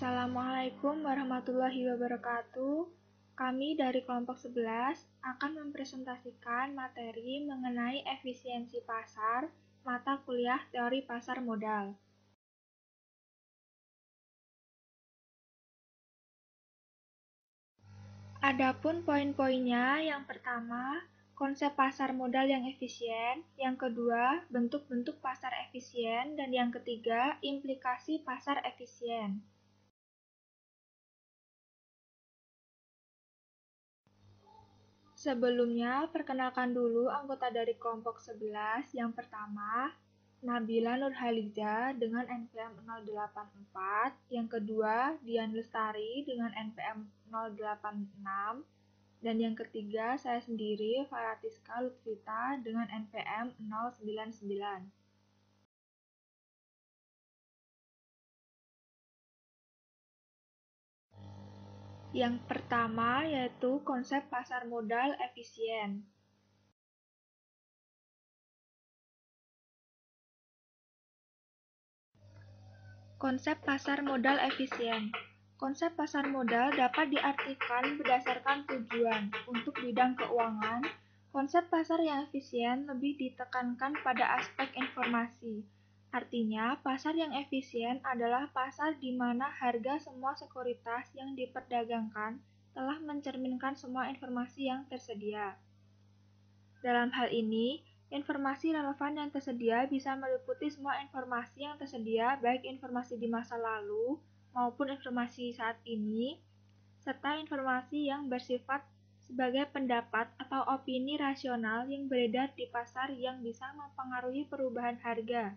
Assalamualaikum warahmatullahi wabarakatuh. Kami dari kelompok 11 akan mempresentasikan materi mengenai efisiensi pasar, mata kuliah teori pasar modal. Adapun poin-poinnya, yang pertama, konsep pasar modal yang efisien, yang kedua, bentuk-bentuk pasar efisien, dan yang ketiga, implikasi pasar efisien. Sebelumnya, perkenalkan dulu anggota dari kelompok 11. Yang pertama, Nabila Nurhaliza dengan NPM 084, yang kedua, Dian Lestari dengan NPM 086, dan yang ketiga, saya sendiri, Faratiska Lutfita dengan NPM 099. Yang pertama yaitu konsep pasar modal efisien. Konsep pasar modal efisien. Konsep pasar modal dapat diartikan berdasarkan tujuan. Untuk bidang keuangan, konsep pasar yang efisien lebih ditekankan pada aspek informasi. Artinya, pasar yang efisien adalah pasar di mana harga semua sekuritas yang diperdagangkan telah mencerminkan semua informasi yang tersedia. Dalam hal ini, informasi relevan yang tersedia bisa meliputi semua informasi yang tersedia, baik informasi di masa lalu maupun informasi saat ini, serta informasi yang bersifat sebagai pendapat atau opini rasional yang beredar di pasar yang bisa mempengaruhi perubahan harga.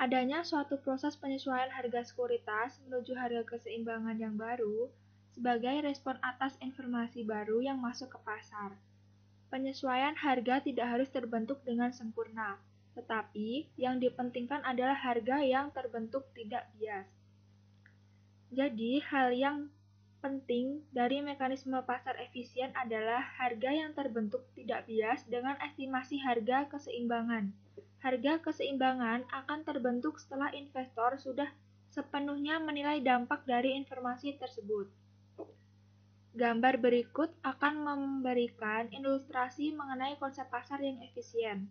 Adanya suatu proses penyesuaian harga sekuritas menuju harga keseimbangan yang baru sebagai respon atas informasi baru yang masuk ke pasar. Penyesuaian harga tidak harus terbentuk dengan sempurna, tetapi yang dipentingkan adalah harga yang terbentuk tidak bias. Jadi, hal yang penting dari mekanisme pasar efisien adalah harga yang terbentuk tidak bias dengan estimasi harga keseimbangan. Harga keseimbangan akan terbentuk setelah investor sudah sepenuhnya menilai dampak dari informasi tersebut. Gambar berikut akan memberikan ilustrasi mengenai konsep pasar yang efisien.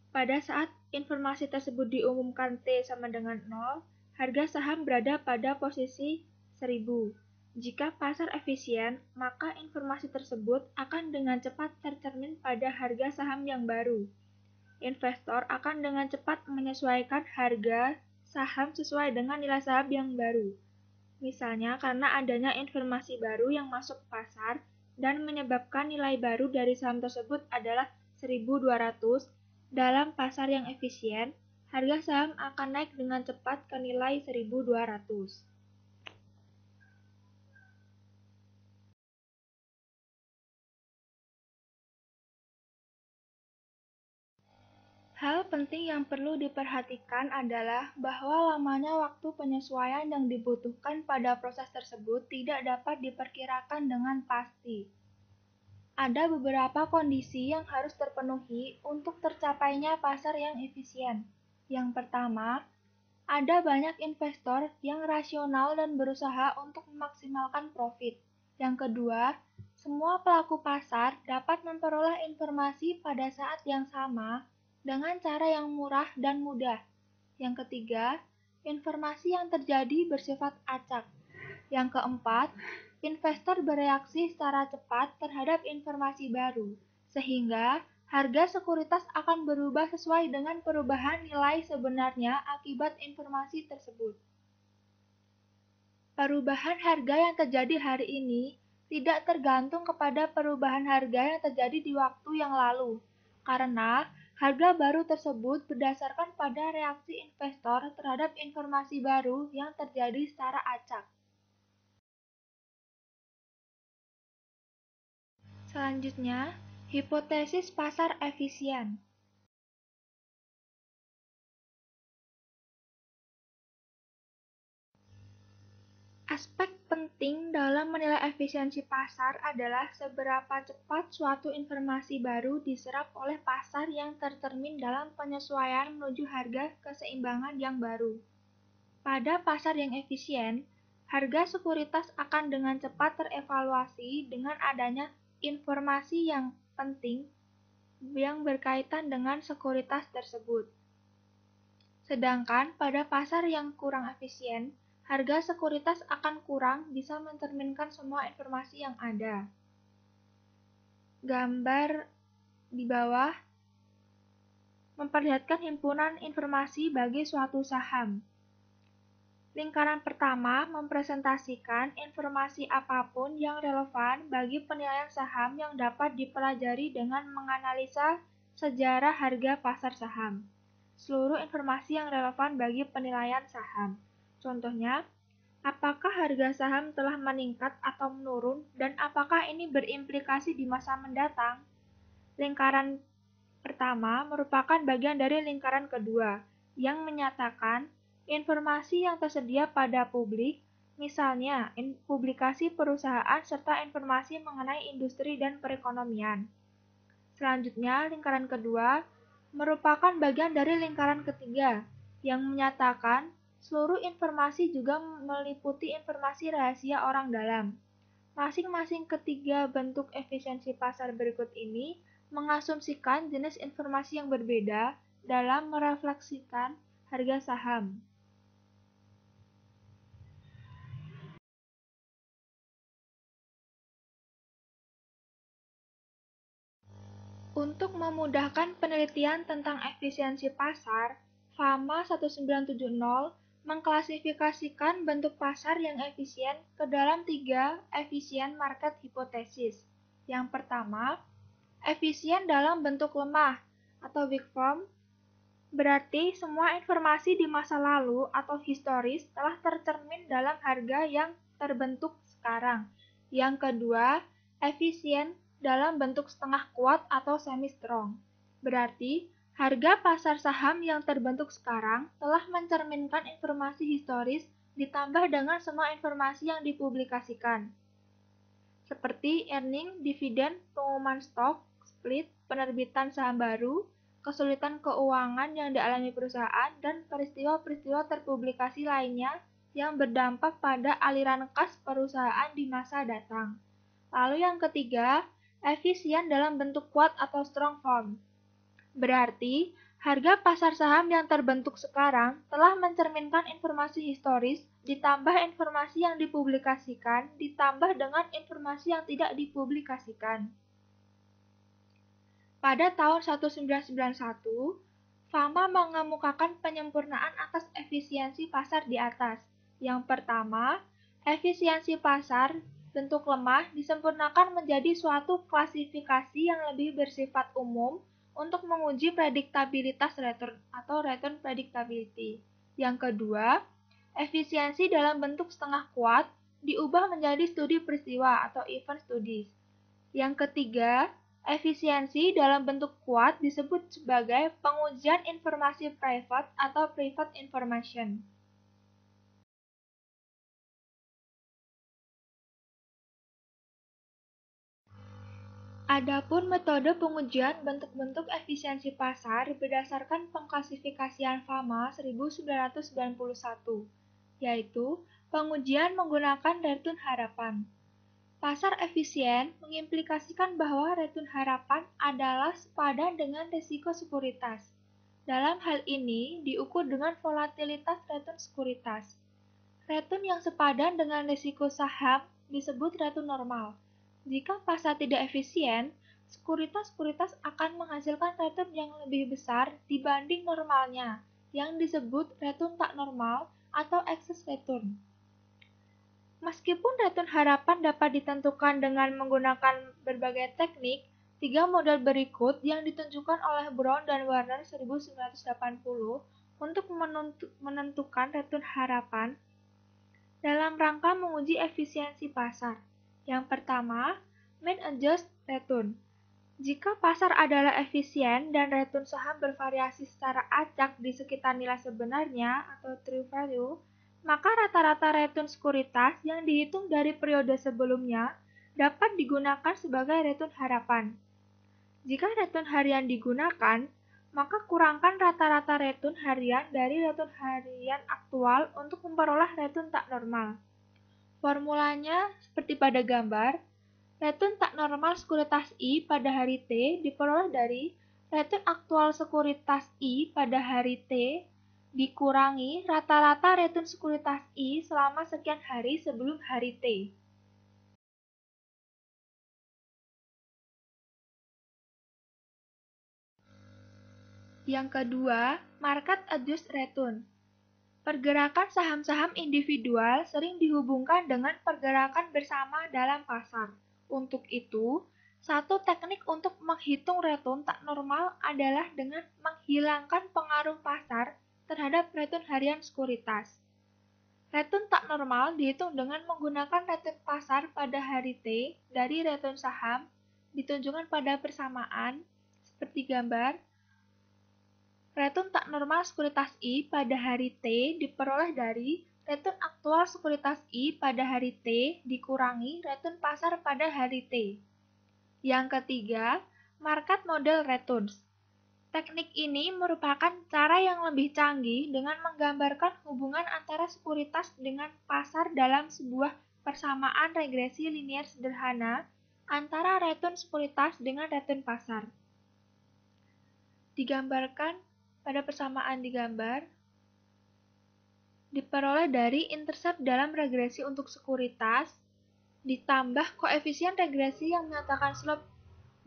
Pada saat informasi tersebut diumumkan T sama dengan 0, harga saham berada pada posisi 1000. Jika pasar efisien, maka informasi tersebut akan dengan cepat tercermin pada harga saham yang baru. Investor akan dengan cepat menyesuaikan harga saham sesuai dengan nilai saham yang baru. Misalnya karena adanya informasi baru yang masuk ke pasar dan menyebabkan nilai baru dari saham tersebut adalah 1.200, dalam pasar yang efisien, harga saham akan naik dengan cepat ke nilai 1.200. Hal penting yang perlu diperhatikan adalah bahwa lamanya waktu penyesuaian yang dibutuhkan pada proses tersebut tidak dapat diperkirakan dengan pasti. Ada beberapa kondisi yang harus terpenuhi untuk tercapainya pasar yang efisien. Yang pertama, ada banyak investor yang rasional dan berusaha untuk memaksimalkan profit. Yang kedua, semua pelaku pasar dapat memperoleh informasi pada saat yang sama dengan cara yang murah dan mudah. Yang ketiga, informasi yang terjadi bersifat acak. Yang keempat, investor bereaksi secara cepat terhadap informasi baru, sehingga harga sekuritas akan berubah sesuai dengan perubahan nilai sebenarnya akibat informasi tersebut. Perubahan harga yang terjadi hari ini tidak tergantung kepada perubahan harga yang terjadi di waktu yang lalu, karena harga baru tersebut berdasarkan pada reaksi investor terhadap informasi baru yang terjadi secara acak. Selanjutnya, hipotesis pasar efisien. Aspek penting dalam menilai efisiensi pasar adalah seberapa cepat suatu informasi baru diserap oleh pasar yang tercermin dalam penyesuaian menuju harga keseimbangan yang baru. Pada pasar yang efisien, harga sekuritas akan dengan cepat terevaluasi dengan adanya informasi yang penting yang berkaitan dengan sekuritas tersebut. Sedangkan pada pasar yang kurang efisien, harga sekuritas akan kurang bisa mencerminkan semua informasi yang ada. Gambar di bawah memperlihatkan himpunan informasi bagi suatu saham. Lingkaran pertama mempresentasikan informasi apapun yang relevan bagi penilaian saham yang dapat dipelajari dengan menganalisa sejarah harga pasar saham. Seluruh informasi yang relevan bagi penilaian saham. Contohnya, apakah harga saham telah meningkat atau menurun dan apakah ini berimplikasi di masa mendatang? Lingkaran pertama merupakan bagian dari lingkaran kedua, yang menyatakan informasi yang tersedia pada publik, misalnya publikasi perusahaan serta informasi mengenai industri dan perekonomian. Selanjutnya, lingkaran kedua merupakan bagian dari lingkaran ketiga, yang menyatakan seluruh informasi juga meliputi informasi rahasia orang dalam. Masing-masing ketiga bentuk efisiensi pasar berikut ini mengasumsikan jenis informasi yang berbeda dalam merefleksikan harga saham. Untuk memudahkan penelitian tentang efisiensi pasar, FAMA 1970 mengklasifikasikan bentuk pasar yang efisien ke dalam 3 efisien market hypothesis. Yang pertama, efisien dalam bentuk lemah atau weak form, berarti semua informasi di masa lalu atau historis telah tercermin dalam harga yang terbentuk sekarang. Yang kedua, efisien dalam bentuk setengah kuat atau semi-strong. Berarti, harga pasar saham yang terbentuk sekarang telah mencerminkan informasi historis ditambah dengan semua informasi yang dipublikasikan, seperti earning, dividen, pengumuman stok, split, penerbitan saham baru, kesulitan keuangan yang dialami perusahaan, dan peristiwa-peristiwa terpublikasi lainnya yang berdampak pada aliran kas perusahaan di masa datang. Lalu yang ketiga, efisien dalam bentuk kuat atau strong form. Berarti, harga pasar saham yang terbentuk sekarang telah mencerminkan informasi historis ditambah informasi yang dipublikasikan ditambah dengan informasi yang tidak dipublikasikan. Pada tahun 1991, FAMA mengemukakan penyempurnaan atas efisiensi pasar di atas. Yang pertama, efisiensi pasar bentuk lemah disempurnakan menjadi suatu klasifikasi yang lebih bersifat umum untuk menguji prediktabilitas return atau return predictability. Yang kedua, efisiensi dalam bentuk setengah kuat diubah menjadi studi peristiwa atau event studies. Yang ketiga, efisiensi dalam bentuk kuat disebut sebagai pengujian informasi private atau private information. Adapun metode pengujian bentuk-bentuk efisiensi pasar berdasarkan pengklasifikasian FAMA 1991, yaitu pengujian menggunakan return harapan. Pasar efisien mengimplikasikan bahwa return harapan adalah sepadan dengan risiko sekuritas. Dalam hal ini diukur dengan volatilitas return sekuritas. Return yang sepadan dengan risiko saham disebut return normal. Jika pasar tidak efisien, sekuritas-sekuritas akan menghasilkan return yang lebih besar dibanding normalnya, yang disebut return tak normal atau excess return. Meskipun return harapan dapat ditentukan dengan menggunakan berbagai teknik, 3 model berikut yang ditunjukkan oleh Brown dan Warner 1980 untuk menentukan return harapan dalam rangka menguji efisiensi pasar. Yang pertama, mean adjust return. Jika pasar adalah efisien dan return saham bervariasi secara acak di sekitar nilai sebenarnya atau true value, maka rata-rata return sekuritas yang dihitung dari periode sebelumnya dapat digunakan sebagai return harapan. Jika return harian digunakan, maka kurangkan rata-rata return harian dari return harian aktual untuk memperoleh return tak normal. Formulanya seperti pada gambar, return tak normal sekuritas I pada hari T diperoleh dari return aktual sekuritas I pada hari T dikurangi rata-rata return sekuritas I selama sekian hari sebelum hari T. Yang kedua, market adjust return. Pergerakan saham-saham individual sering dihubungkan dengan pergerakan bersama dalam pasar. Untuk itu, satu teknik untuk menghitung return tak normal adalah dengan menghilangkan pengaruh pasar terhadap return harian sekuritas. Return tak normal dihitung dengan menggunakan return pasar pada hari T dari return saham ditunjukkan pada persamaan seperti gambar. Return tak normal sekuritas I pada hari T diperoleh dari return aktual sekuritas I pada hari T dikurangi return pasar pada hari T. Yang ketiga, market model returns. Teknik ini merupakan cara yang lebih canggih dengan menggambarkan hubungan antara sekuritas dengan pasar dalam sebuah persamaan regresi linier sederhana antara return sekuritas dengan return pasar. Digambarkan pada persamaan di gambar, diperoleh dari intercept dalam regresi untuk sekuritas, ditambah koefisien regresi yang menyatakan slope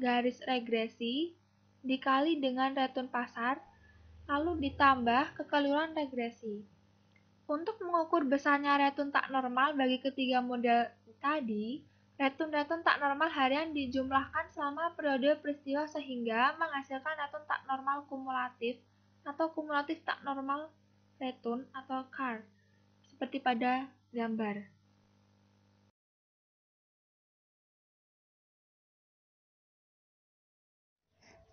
garis regresi, dikali dengan return pasar, lalu ditambah kekeliruan regresi. Untuk mengukur besarnya return tak normal bagi ketiga model tadi, return tak normal harian dijumlahkan selama periode peristiwa sehingga menghasilkan return tak normal kumulatif atau kumulatif tak normal return atau CAR, seperti pada gambar.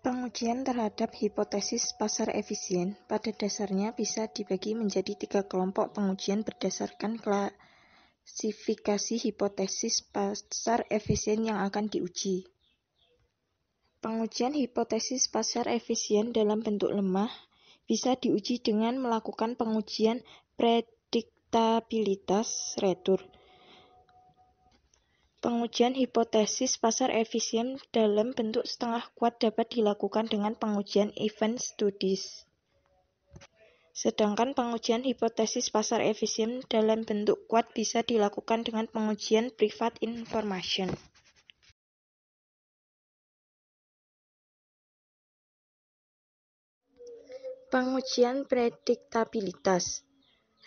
Pengujian terhadap hipotesis pasar efisien pada dasarnya bisa dibagi menjadi 3 kelompok pengujian berdasarkan klasifikasi hipotesis pasar efisien yang akan diuji. Pengujian hipotesis pasar efisien dalam bentuk lemah bisa diuji dengan melakukan pengujian prediktabilitas return. Pengujian hipotesis pasar efisien dalam bentuk setengah kuat dapat dilakukan dengan pengujian event studies. Sedangkan pengujian hipotesis pasar efisien dalam bentuk kuat bisa dilakukan dengan pengujian private information. Pengujian prediktabilitas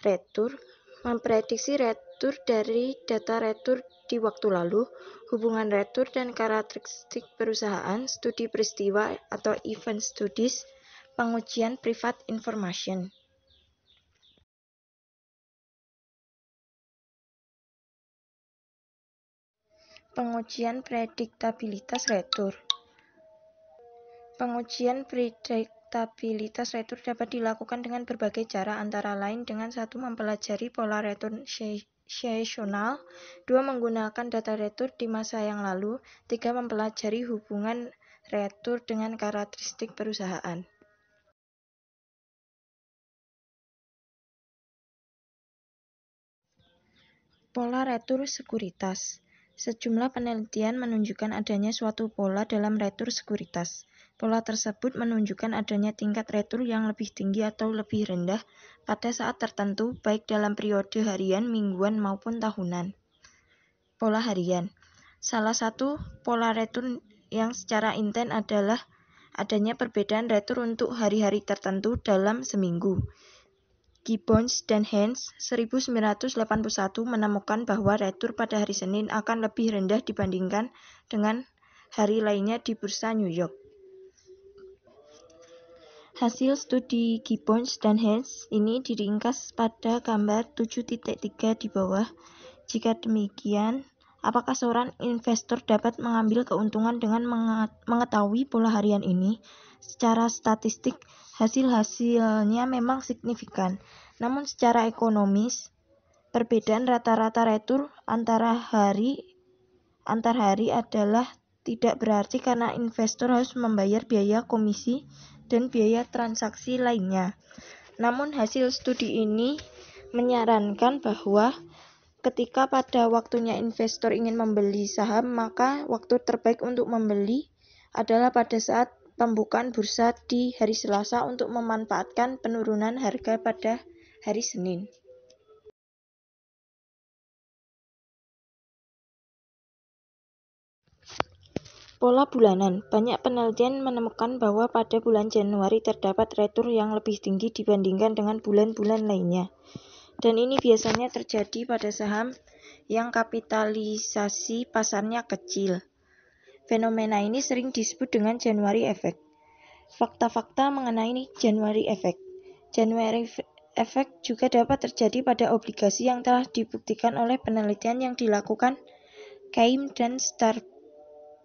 return memprediksi return dari data return di waktu lalu, hubungan return dan karakteristik perusahaan, studi peristiwa atau event studies, pengujian private information. Pengujian prediktabilitas return. Pengujian prediktabilitas return dapat dilakukan dengan berbagai cara, antara lain dengan 1. Mempelajari pola return seasonal, 2. Menggunakan data return di masa yang lalu, 3. Mempelajari hubungan return dengan karakteristik perusahaan. Pola return sekuritas. Sejumlah penelitian menunjukkan adanya suatu pola dalam return sekuritas. Pola tersebut menunjukkan adanya tingkat return yang lebih tinggi atau lebih rendah pada saat tertentu, baik dalam periode harian, mingguan, maupun tahunan. Pola harian. Salah satu pola return yang secara intens adalah adanya perbedaan return untuk hari-hari tertentu dalam seminggu. Gibbons dan Haynes 1981 menemukan bahwa return pada hari Senin akan lebih rendah dibandingkan dengan hari lainnya di bursa New York. Hasil studi Gibbons dan Haynes ini diringkas pada gambar 7.3 di bawah. Jika demikian, apakah seorang investor dapat mengambil keuntungan dengan mengetahui pola harian ini? Secara statistik, hasilnya memang signifikan. Namun secara ekonomis, Perbedaan rata-rata retur antar hari adalah tidak berarti karena investor harus membayar biaya komisi dan biaya transaksi lainnya. Namun hasil studi ini menyarankan bahwa ketika pada waktunya investor ingin membeli saham, maka waktu terbaik untuk membeli adalah pada saat pembukaan bursa di hari Selasa untuk memanfaatkan penurunan harga pada hari Senin. Pola bulanan. Banyak penelitian menemukan bahwa pada bulan Januari terdapat retur yang lebih tinggi dibandingkan dengan bulan-bulan lainnya. Dan ini biasanya terjadi pada saham yang kapitalisasi pasarnya kecil. Fenomena ini sering disebut dengan January Effect. Fakta-fakta mengenai January Effect. January Effect juga dapat terjadi pada obligasi yang telah dibuktikan oleh penelitian yang dilakukan Keim dan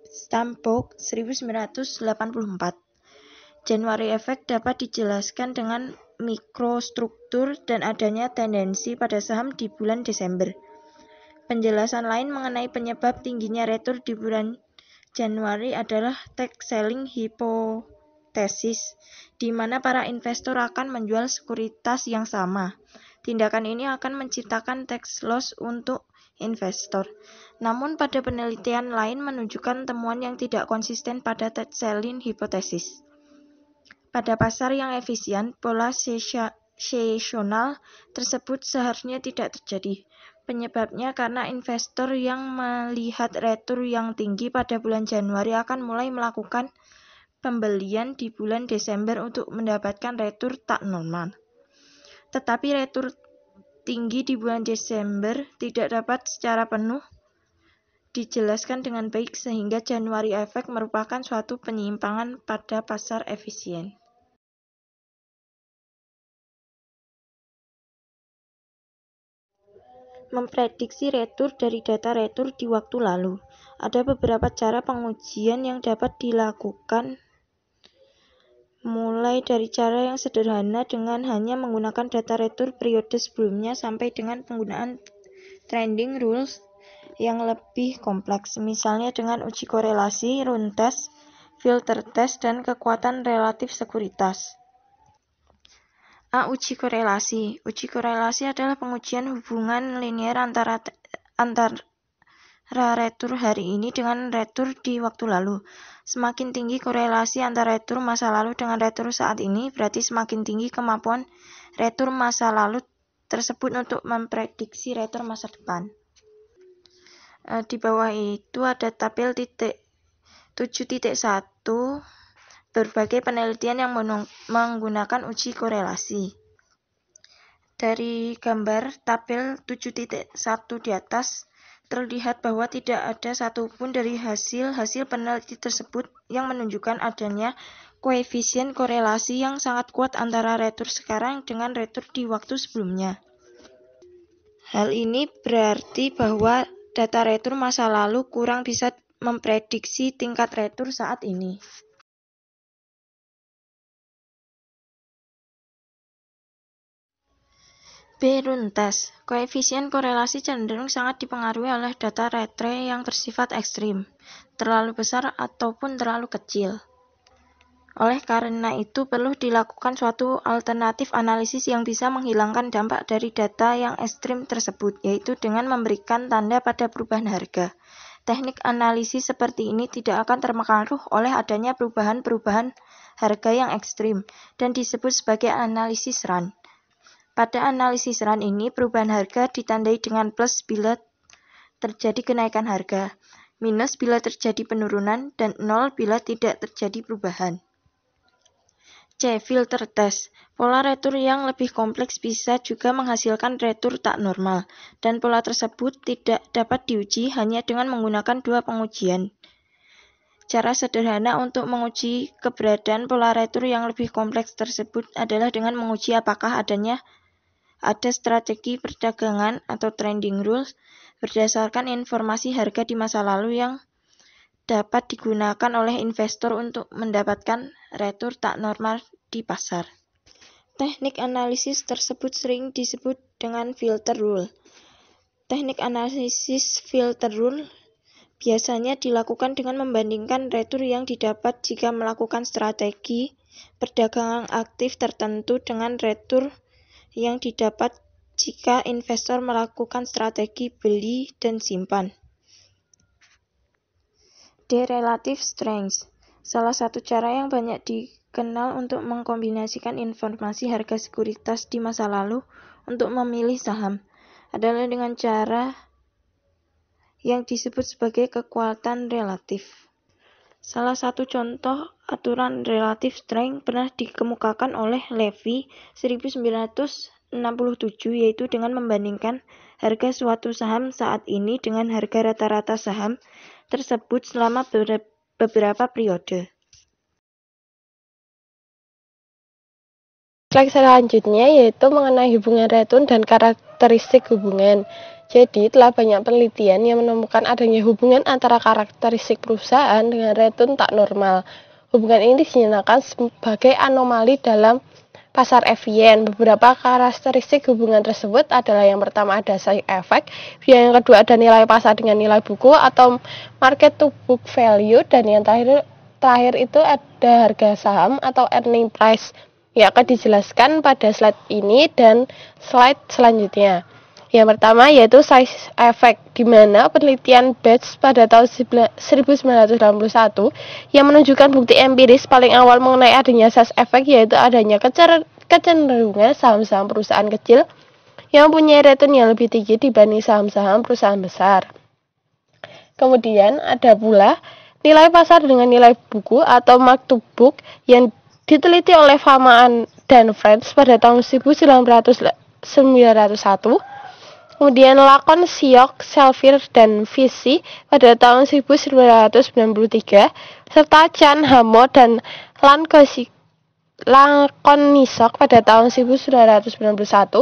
Stambaugh 1984. January Effect dapat dijelaskan dengan mikrostruktur dan adanya tendensi pada saham di bulan Desember. Penjelasan lain mengenai penyebab tingginya retur di bulan Januari adalah tax selling hipotesis, di mana para investor akan menjual sekuritas yang sama. Tindakan ini akan menciptakan tax loss untuk investor. Namun pada penelitian lain menunjukkan temuan yang tidak konsisten pada tax selling hipotesis. Pada pasar yang efisien, pola seasonal tersebut seharusnya tidak terjadi. Penyebabnya karena investor yang melihat retur yang tinggi pada bulan Januari akan mulai melakukan pembelian di bulan Desember untuk mendapatkan retur tak normal. Tetapi retur tinggi di bulan Desember tidak dapat secara penuh dijelaskan dengan baik sehingga January Effect merupakan suatu penyimpangan pada pasar efisien. Memprediksi retur dari data retur di waktu lalu. Ada beberapa cara pengujian yang dapat dilakukan, mulai dari cara yang sederhana dengan hanya menggunakan data retur periode sebelumnya sampai dengan penggunaan trending rules yang lebih kompleks, misalnya dengan uji korelasi, run test, filter test, dan kekuatan relatif sekuritas. Uji korelasi. Uji korelasi adalah pengujian hubungan linear antara retur hari ini dengan retur di waktu lalu. Semakin tinggi korelasi antara retur masa lalu dengan retur saat ini, berarti semakin tinggi kemampuan retur masa lalu tersebut untuk memprediksi retur masa depan. Di bawah itu ada tabel 7.1 berbagai penelitian yang menggunakan uji korelasi. Dari gambar tabel 7.1 di atas, terlihat bahwa tidak ada satupun dari hasil penelitian tersebut yang menunjukkan adanya koefisien korelasi yang sangat kuat antara retur sekarang dengan retur di waktu sebelumnya. Hal ini berarti bahwa data retur masa lalu kurang bisa memprediksi tingkat retur saat ini. Run test. Koefisien korelasi cenderung sangat dipengaruhi oleh data retre yang bersifat ekstrim, terlalu besar ataupun terlalu kecil. Oleh karena itu, perlu dilakukan suatu alternatif analisis yang bisa menghilangkan dampak dari data yang ekstrim tersebut, yaitu dengan memberikan tanda pada perubahan harga. Teknik analisis seperti ini tidak akan terpengaruh oleh adanya perubahan-perubahan harga yang ekstrim dan disebut sebagai analisis run. Pada analisis run ini, perubahan harga ditandai dengan plus bila terjadi kenaikan harga, minus bila terjadi penurunan, dan 0 bila tidak terjadi perubahan. C. Filter test. Pola retur yang lebih kompleks bisa juga menghasilkan retur tak normal, dan pola tersebut tidak dapat diuji hanya dengan menggunakan dua pengujian. Cara sederhana untuk menguji keberadaan pola retur yang lebih kompleks tersebut adalah dengan menguji apakah ada strategi perdagangan atau trending rules berdasarkan informasi harga di masa lalu yang dapat digunakan oleh investor untuk mendapatkan retur tak normal di pasar. Teknik analisis tersebut sering disebut dengan filter rule. Teknik analisis filter rule biasanya dilakukan dengan membandingkan retur yang didapat jika melakukan strategi perdagangan aktif tertentu dengan retur yang didapat jika investor melakukan strategi beli dan simpan. D. Relative strength. Salah satu cara yang banyak dikenal untuk mengkombinasikan informasi harga sekuritas di masa lalu untuk memilih saham adalah dengan cara yang disebut sebagai kekuatan relatif. Salah satu contoh aturan relative strength pernah dikemukakan oleh Levy 1967, yaitu dengan membandingkan harga suatu saham saat ini dengan harga rata-rata saham tersebut selama beberapa periode. Slide selanjutnya yaitu mengenai hubungan return dan karakteristik hubungan. Jadi, telah banyak penelitian yang menemukan adanya hubungan antara karakteristik perusahaan dengan return tak normal. Hubungan ini dinyatakan sebagai anomali dalam pasar FIN. Beberapa karakteristik hubungan tersebut adalah yang pertama ada size effect, yang kedua ada nilai pasar dengan nilai buku atau market to book value, dan yang terakhir itu ada harga saham atau earning price. Yang akan dijelaskan pada slide ini dan slide selanjutnya. Yang pertama yaitu size effect, di mana penelitian Bates pada tahun 1981 yang menunjukkan bukti empiris paling awal mengenai adanya size effect, yaitu adanya kecenderungan saham-saham perusahaan kecil yang mempunyai return yang lebih tinggi dibanding saham-saham perusahaan besar. Kemudian ada pula nilai pasar dengan nilai buku atau mark to book yang diteliti oleh Faman dan Friends pada tahun 1901. Kemudian Lacon, Sioc, Selvier, dan Visi pada tahun 1993, serta Chan, Hamo, dan Lakonisok pada tahun 1991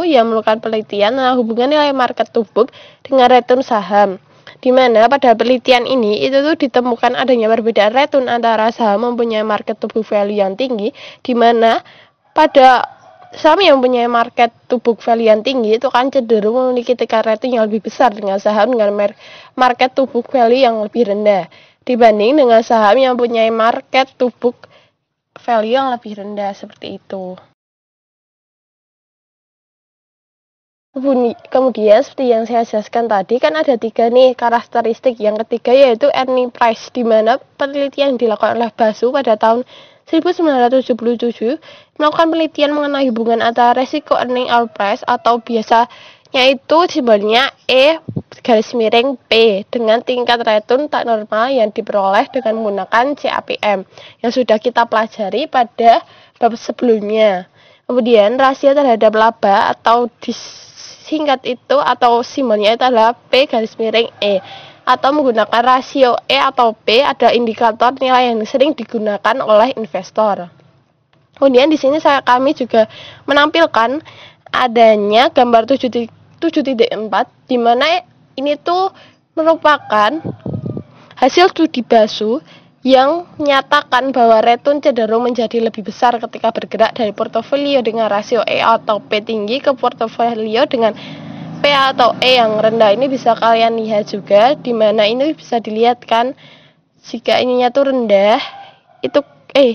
yang melakukan penelitian tentang hubungan nilai market to book dengan return saham. Di mana pada penelitian ini itu ditemukan adanya perbedaan return antara saham mempunyai market to book value yang tinggi, di mana pada saham yang mempunyai market to book value yang tinggi itu kan cenderung memiliki tingkat rating yang lebih besar dengan saham dengan market to book value yang lebih rendah dibanding dengan saham yang mempunyai market to book value yang lebih rendah, seperti itu. Kemudian seperti yang saya jelaskan tadi kan ada 3 nih karakteristik. Yang ketiga yaitu earning price, di mana penelitian yang dilakukan oleh Basu pada tahun 1977 melakukan penelitian mengenai hubungan antara resiko earning our price atau biasanya itu simbolnya E_P dengan tingkat return tak normal yang diperoleh dengan menggunakan CAPM yang sudah kita pelajari pada bab sebelumnya. Kemudian rasio terhadap laba atau disingkat itu atau simbolnya itu adalah P_E atau menggunakan rasio E atau P ada indikator nilai yang sering digunakan oleh investor. Kemudian di sini kami juga menampilkan adanya gambar 7.4 di mana ini tuh merupakan hasil studi Basu yang menyatakan bahwa return cenderung menjadi lebih besar ketika bergerak dari portofolio dengan rasio E atau P tinggi ke portofolio dengan P atau E yang rendah. Ini bisa kalian lihat juga, di mana ini bisa dilihat kan, jika ininya tuh rendah, itu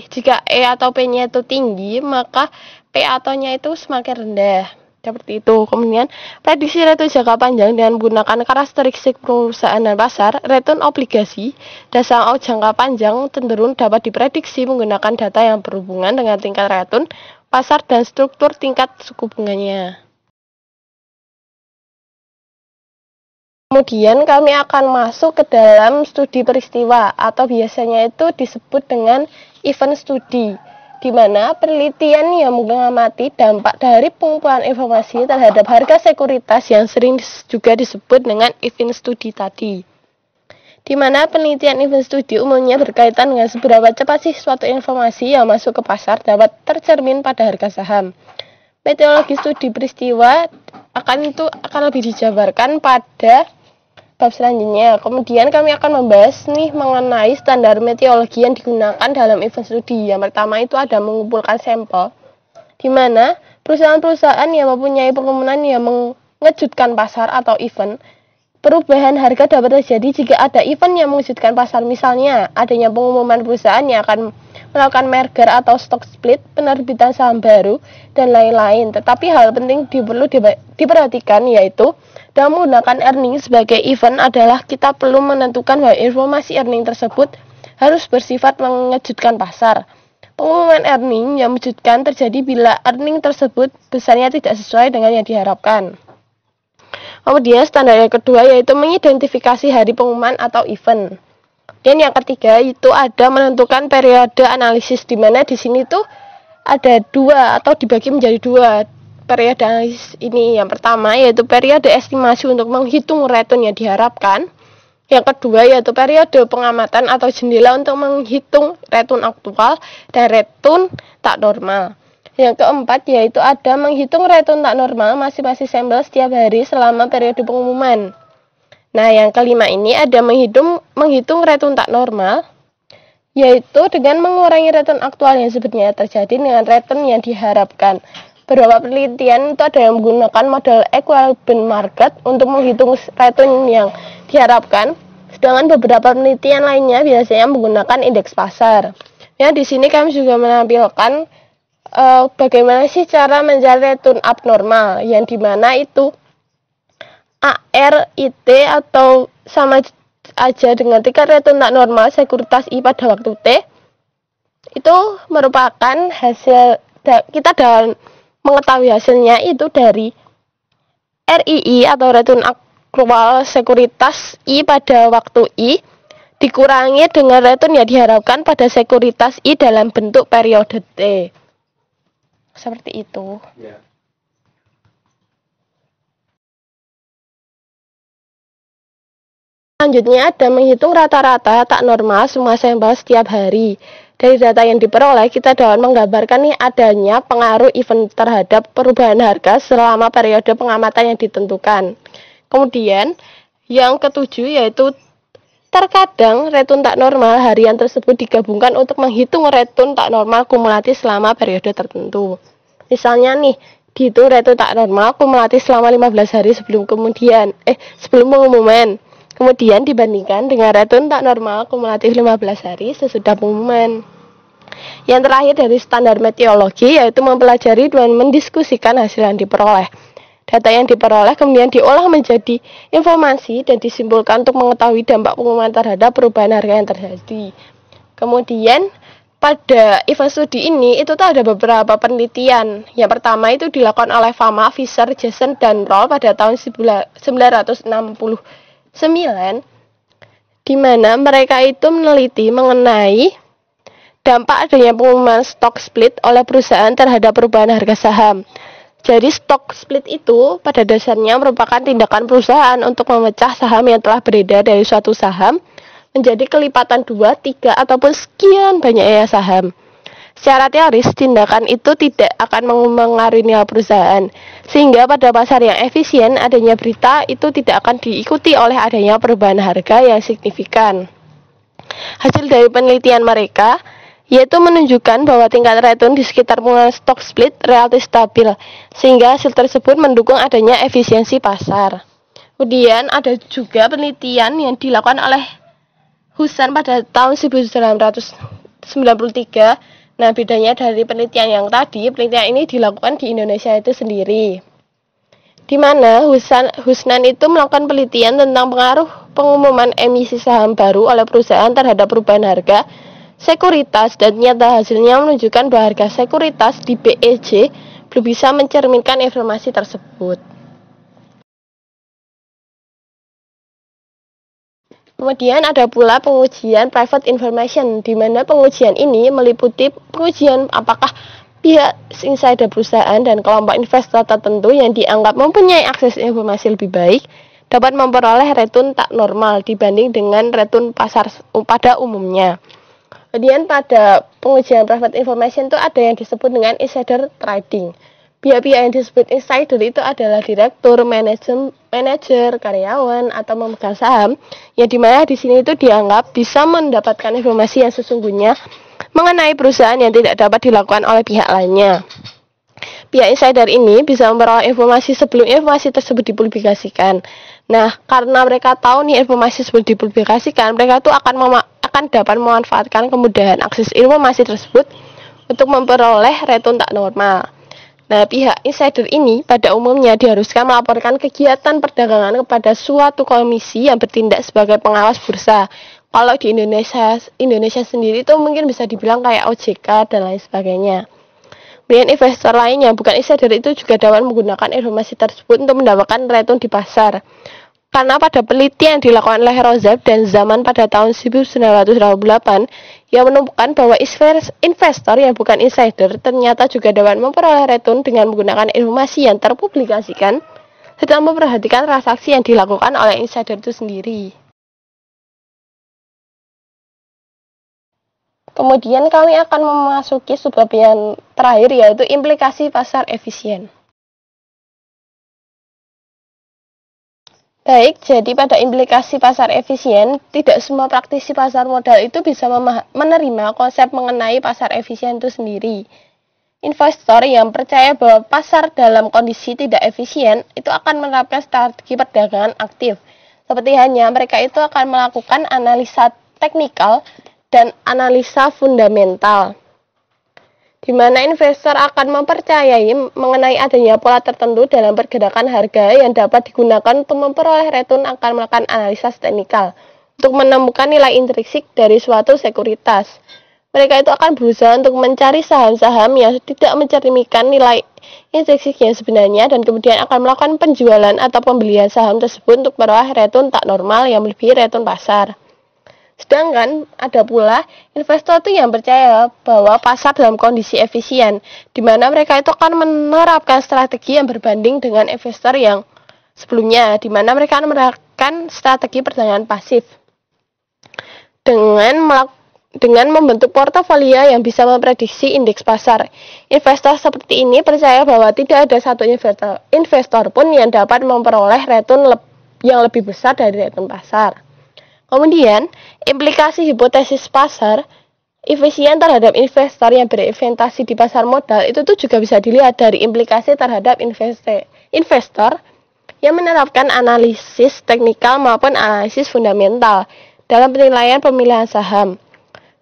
jika E atau P-nya itu tinggi, maka P atau-nya itu semakin rendah. Seperti itu. Kemudian prediksi return jangka panjang dengan menggunakan karakteristik perusahaan dan pasar, return obligasi dasar jangka panjang cenderung dapat diprediksi menggunakan data yang berhubungan dengan tingkat return pasar dan struktur tingkat suku bunganya. Kemudian kami akan masuk ke dalam studi peristiwa atau biasanya itu disebut dengan event study, di mana penelitian yang mengamati dampak dari pengumpulan informasi terhadap harga sekuritas yang sering juga disebut dengan event study tadi. Di mana penelitian event study umumnya berkaitan dengan seberapa cepat sih suatu informasi yang masuk ke pasar dapat tercermin pada harga saham. Metodologi studi peristiwa akan lebih dijabarkan pada bab selanjutnya. Kemudian kami akan membahas mengenai standar metodologi yang digunakan dalam event studi. Yang pertama itu ada mengumpulkan sampel, di mana Perusahaan-perusahaan yang mempunyai pengumuman yang mengejutkan pasar atau event, perubahan harga dapat terjadi jika ada event yang mengejutkan pasar, misalnya adanya pengumuman perusahaan yang akan melakukan merger atau stock split, penerbitan saham baru, dan lain-lain. Tetapi hal penting perlu diperhatikan yaitu dalam menggunakan earning sebagai event adalah kita perlu menentukan bahwa informasi earning tersebut harus bersifat mengejutkan pasar. Pengumuman earning yang mengejutkan terjadi bila earning tersebut besarnya tidak sesuai dengan yang diharapkan. Kemudian standar yang kedua yaitu mengidentifikasi hari pengumuman atau event. Dan yang ketiga itu ada menentukan periode analisis, di mana di sini tuh ada dua atau dibagi menjadi dua periode analisis ini. Yang pertama yaitu periode estimasi untuk menghitung return yang diharapkan. Yang kedua yaitu periode pengamatan atau jendela untuk menghitung return aktual dan return tak normal. Yang keempat yaitu ada menghitung return tak normal masing-masing sampel setiap hari selama periode pengumuman. Nah, yang kelima ini ada menghitung return tak normal, yaitu dengan mengurangi return aktual yang sebenarnya terjadi dengan return yang diharapkan. Beberapa penelitian itu ada yang menggunakan model equivalent market untuk menghitung return yang diharapkan, sedangkan beberapa penelitian lainnya biasanya menggunakan indeks pasar. Ya, di sini kami juga menampilkan bagaimana sih cara mencari return abnormal, yang dimana itu ARIT atau sama aja dengan tingkat return tak normal sekuritas I pada waktu T, itu merupakan hasil kita dalam mengetahui hasilnya itu dari RII atau return aktual sekuritas I pada waktu I dikurangi dengan return yang diharapkan pada sekuritas I dalam bentuk periode T. Seperti itu. Ya. Selanjutnya ada menghitung rata-rata tak normal semua sampel setiap hari. Dari data yang diperoleh, kita dapat menggambarkan nih adanya pengaruh event terhadap perubahan harga selama periode pengamatan yang ditentukan. Kemudian, yang ketujuh yaitu terkadang return tak normal harian tersebut digabungkan untuk menghitung return tak normal kumulatif selama periode tertentu. Misalnya nih, dihitung return tak normal kumulatif selama 15 hari sebelum pengumuman. Kemudian dibandingkan dengan return tak normal kumulatif 15 hari sesudah pengumuman. Yang terakhir dari standar meteorologi yaitu mempelajari dan mendiskusikan hasil yang diperoleh. Data yang diperoleh kemudian diolah menjadi informasi dan disimpulkan untuk mengetahui dampak pengumuman terhadap perubahan harga yang terjadi. Kemudian pada event studi ini itu tuh ada beberapa penelitian. Yang pertama itu dilakukan oleh Fama, Fisher, Jason, dan Roll pada tahun 1969, di mana mereka itu meneliti mengenai dampak adanya pengumuman stock split oleh perusahaan terhadap perubahan harga saham. Jadi stock split itu pada dasarnya merupakan tindakan perusahaan untuk memecah saham yang telah beredar dari suatu saham menjadi kelipatan 2, 3, ataupun sekian banyaknya saham. Secara teoris, tindakan itu tidak akan mengaruhi nilai perusahaan, sehingga pada pasar yang efisien, adanya berita itu tidak akan diikuti oleh adanya perubahan harga yang signifikan. Hasil dari penelitian mereka yaitu menunjukkan bahwa tingkat return di sekitar penggunaan stock split relatif stabil, sehingga hasil tersebut mendukung adanya efisiensi pasar. Kemudian ada juga penelitian yang dilakukan oleh Husan pada tahun 1993. Nah, bedanya dari penelitian yang tadi, penelitian ini dilakukan di Indonesia itu sendiri, di mana Husnan itu melakukan penelitian tentang pengaruh pengumuman emisi saham baru oleh perusahaan terhadap perubahan harga sekuritas, dan nyata hasilnya menunjukkan bahwa harga sekuritas di BEJ belum bisa mencerminkan informasi tersebut. Kemudian ada pula pengujian private information, di mana pengujian ini meliputi pengujian apakah pihak insider perusahaan dan kelompok investor tertentu yang dianggap mempunyai akses informasi lebih baik dapat memperoleh return tak normal dibanding dengan return pasar pada umumnya. Kemudian pada pengujian private information itu ada yang disebut dengan insider trading. Pihak-pihak yang disebut insider itu adalah direktur, manajer, karyawan, atau pemegang saham, yang dimana di sini itu dianggap bisa mendapatkan informasi yang sesungguhnya mengenai perusahaan yang tidak dapat dilakukan oleh pihak lainnya. pihak insider ini bisa memperoleh informasi sebelum informasi tersebut dipublikasikan. Nah, karena mereka tahu nih informasi sebelum dipublikasikan, mereka tuh akan dapat memanfaatkan kemudahan akses informasi tersebut untuk memperoleh return tak normal. Nah, pihak insider ini pada umumnya diharuskan melaporkan kegiatan perdagangan kepada suatu komisi yang bertindak sebagai pengawas bursa. Kalau di Indonesia sendiri itu mungkin bisa dibilang kayak OJK dan lain sebagainya. Kemudian investor lainnya bukan insider itu juga dapat menggunakan informasi tersebut untuk mendapatkan return di pasar. Karena pada penelitian yang dilakukan oleh Rozeb dan Zaman pada tahun 1988 yang menemukan bahwa investor yang bukan insider ternyata juga dapat memperoleh return dengan menggunakan informasi yang terpublikasikan serta memperhatikan transaksi yang dilakukan oleh insider itu sendiri. Kemudian kami akan memasuki subbab yang terakhir, yaitu implikasi pasar efisien. Baik, jadi pada implikasi pasar efisien, tidak semua praktisi pasar modal itu bisa menerima konsep mengenai pasar efisien itu sendiri. Investor yang percaya bahwa pasar dalam kondisi tidak efisien itu akan menerapkan strategi perdagangan aktif. Seperti hanya mereka itu akan melakukan analisa teknikal dan analisa fundamental, di mana investor akan mempercayai mengenai adanya pola tertentu dalam pergerakan harga yang dapat digunakan untuk memperoleh return akan melakukan analisa teknikal untuk menemukan nilai intrinsik dari suatu sekuritas. Mereka itu akan berusaha untuk mencari saham-saham yang tidak mencerminkan nilai intrinsik yang sebenarnya dan kemudian akan melakukan penjualan atau pembelian saham tersebut untuk memperoleh return tak normal yang melebihi return pasar. Sedangkan ada pula investor itu yang percaya bahwa pasar dalam kondisi efisien, di mana mereka itu akan menerapkan strategi yang berbanding dengan investor yang sebelumnya, di mana mereka akan menerapkan strategi perdagangan pasif dengan membentuk portofolio yang bisa memprediksi indeks pasar. Investor seperti ini percaya bahwa tidak ada satu investor pun yang dapat memperoleh return yang lebih besar dari return pasar. Kemudian, implikasi hipotesis pasar efisien terhadap investor yang berinvestasi di pasar modal itu tuh juga bisa dilihat dari implikasi terhadap investor yang menerapkan analisis teknikal maupun analisis fundamental dalam penilaian pemilihan saham.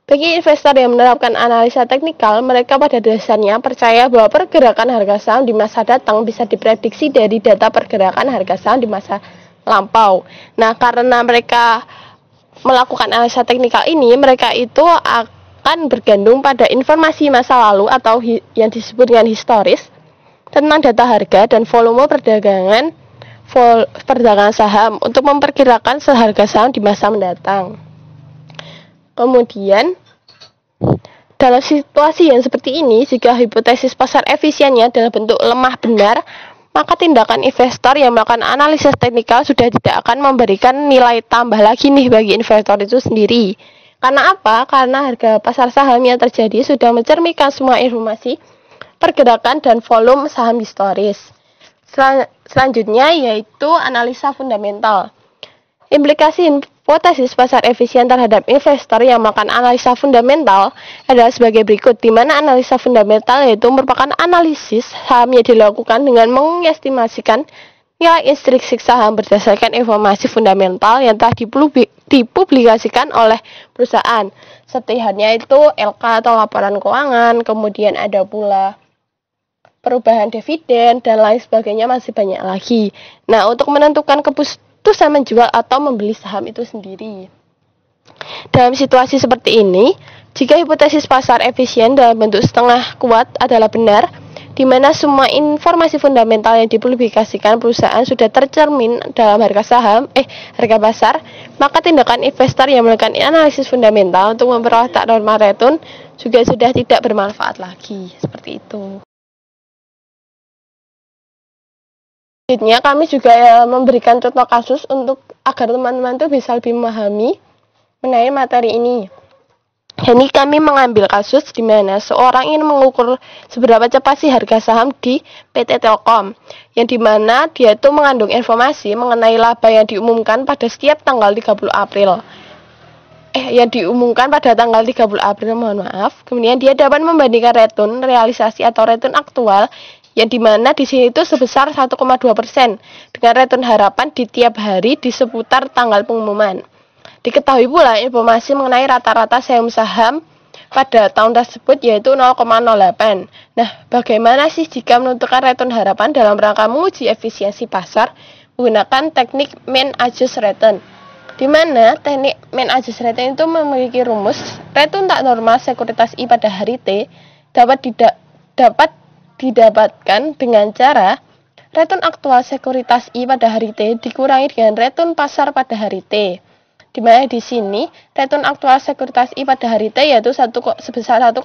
Bagi investor yang menerapkan analisa teknikal, mereka pada dasarnya percaya bahwa pergerakan harga saham di masa datang bisa diprediksi dari data pergerakan harga saham di masa lampau. Nah, karena mereka melakukan analisa teknikal ini, mereka itu akan bergantung pada informasi masa lalu atau yang disebut dengan historis tentang data harga dan volume perdagangan saham untuk memperkirakan seharga saham di masa mendatang. Kemudian, dalam situasi yang seperti ini, jika hipotesis pasar efisiennya dalam bentuk lemah benar, maka tindakan investor yang melakukan analisis teknikal sudah tidak akan memberikan nilai tambah lagi nih bagi investor itu sendiri. Karena apa? Karena harga pasar saham yang terjadi sudah mencerminkan semua informasi pergerakan dan volume saham historis. Selanjutnya yaitu analisa fundamental. Implikasi hipotesis pasar efisien terhadap investor yang melakukan analisa fundamental adalah sebagai berikut, di mana analisa fundamental yaitu merupakan analisis saham yang dilakukan dengan mengestimasikan nilai intrinsik saham berdasarkan informasi fundamental yang telah dipublikasikan oleh perusahaan. Seperti halnya itu LK atau laporan keuangan, kemudian ada pula perubahan dividen dan lain sebagainya, masih banyak lagi. Nah, untuk menentukan keputusan menjual atau membeli saham itu sendiri. Dalam situasi seperti ini, jika hipotesis pasar efisien dalam bentuk setengah kuat adalah benar, di mana semua informasi fundamental yang dipublikasikan perusahaan sudah tercermin dalam harga pasar, maka tindakan investor yang melakukan analisis fundamental untuk memperoleh tak normal return juga sudah tidak bermanfaat lagi. Seperti itu. Selanjutnya kami juga memberikan contoh kasus agar teman-teman tuh bisa lebih memahami mengenai materi ini. Jadi kami mengambil kasus di mana seorang ingin mengukur seberapa cepat sih harga saham di PT Telkom, yang dimana dia itu mengandung informasi mengenai laba yang diumumkan pada setiap tanggal 30 April. Mohon maaf. Kemudian dia dapat membandingkan return realisasi atau return aktual yang dimana di sini itu sebesar 1,2% dengan return harapan di tiap hari di seputar tanggal pengumuman. Diketahui pula informasi mengenai rata-rata saham pada tahun tersebut yaitu 0,08. Nah, bagaimana sih jika menentukan return harapan dalam rangka menguji efisiensi pasar menggunakan teknik mean adjust return? Di mana teknik mean adjust return itu memiliki rumus return tak normal sekuritas I pada hari T dapat didapatkan dengan cara return aktual sekuritas I pada hari T dikurangi dengan return pasar pada hari T. Di mana di sini return aktual sekuritas I pada hari T yaitu sebesar 1,2%,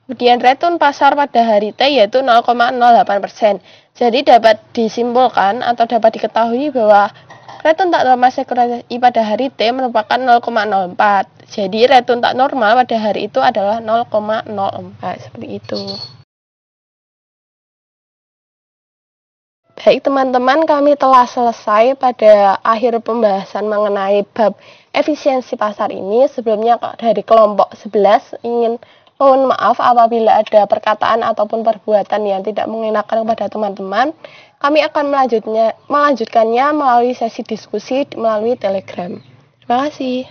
kemudian return pasar pada hari T yaitu 0,08%. Jadi dapat disimpulkan atau dapat diketahui bahwa return tak normal sekuritas I pada hari T merupakan 0,04. Jadi return tak normal pada hari itu adalah 0,04 seperti itu. Baik teman-teman, kami telah selesai pada akhir pembahasan mengenai bab efisiensi pasar ini. Sebelumnya dari kelompok 11 ingin mohon maaf apabila ada perkataan ataupun perbuatan yang tidak mengenakan kepada teman-teman. Kami akan melanjutkannya melalui sesi diskusi melalui Telegram. Terima kasih.